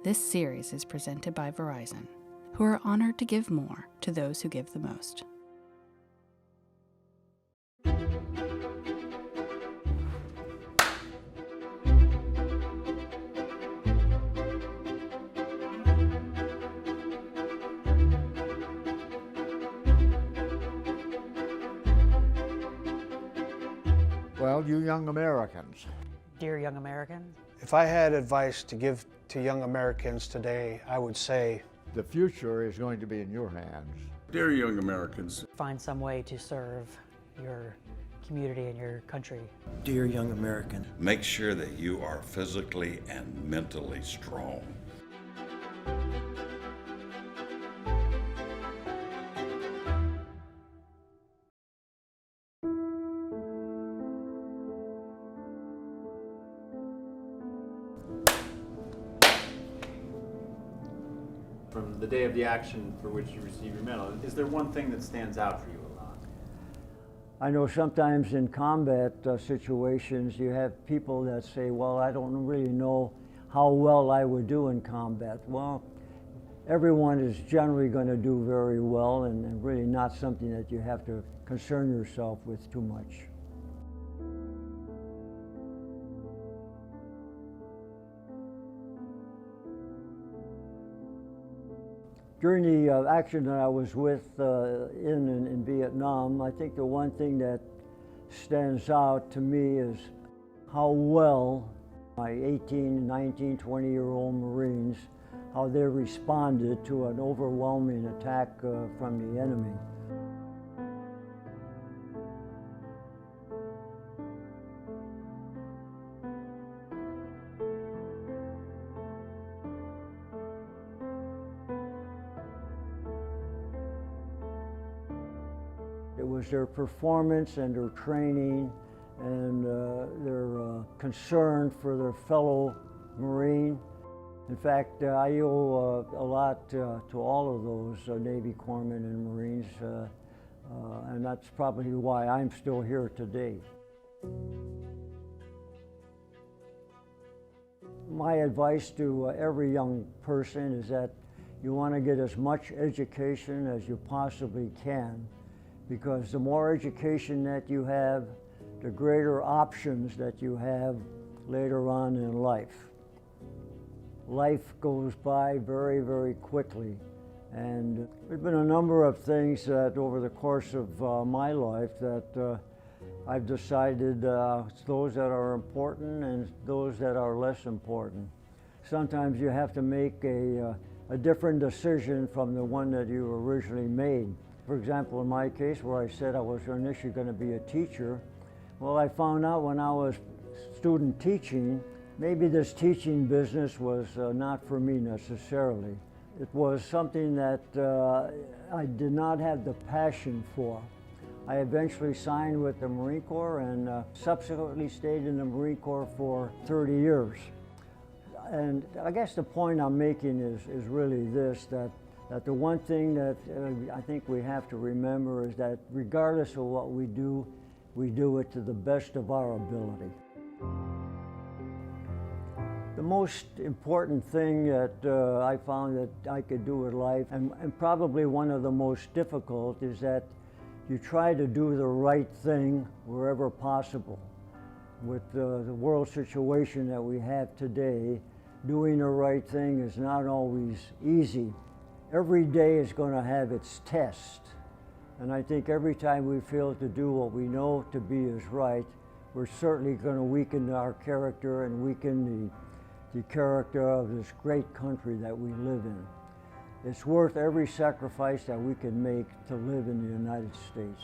This series is presented by Verizon, who are honored to give more to those who give the most. Well, you young Americans. Dear young Americans. If I had advice to give to young Americans today, I would say, the future is going to be in your hands. Dear young Americans. Find some way to serve your community and your country. Dear young American. Make sure that you are physically and mentally strong. From the day of the action for which you receive your medal, is there one thing that stands out for you a lot? I know sometimes in combat situations you have people that say, well, I don't really know how well I would do in combat. Well, everyone is generally going to do very well, and really not something that you have to concern yourself with too much. During the action that I was with in Vietnam, I think the one thing that stands out to me is how well my 18, 19, 20-year-old Marines, how they responded to an overwhelming attack from the enemy. It was their performance and their training and their concern for their fellow Marine. In fact, I owe a lot to all of those Navy corpsmen and Marines, and that's probably why I'm still here today. My advice to every young person is that you want to get as much education as you possibly can, because the more education that you have, the greater options that you have later on in life. Life goes by very, very quickly, and there have been a number of things that over the course of my life that I've decided those that are important and those that are less important. Sometimes you have to make a different decision from the one that you originally made. For example, in my case, where I said I was initially going to be a teacher, well, I found out when I was student teaching, maybe this teaching business was not for me necessarily. It was something that I did not have the passion for. I eventually signed with the Marine Corps and subsequently stayed in the Marine Corps for 30 years. And I guess the point I'm making is really this, that the one thing that I think we have to remember is that regardless of what we do it to the best of our ability. The most important thing that I found that I could do in life, and probably one of the most difficult, is that you try to do the right thing wherever possible. With the world situation that we have today, doing the right thing is not always easy. Every day is going to have its test, and I think every time we fail to do what we know to be is right, we're certainly going to weaken our character and weaken the character of this great country that we live in. It's worth every sacrifice that we can make to live in the United States.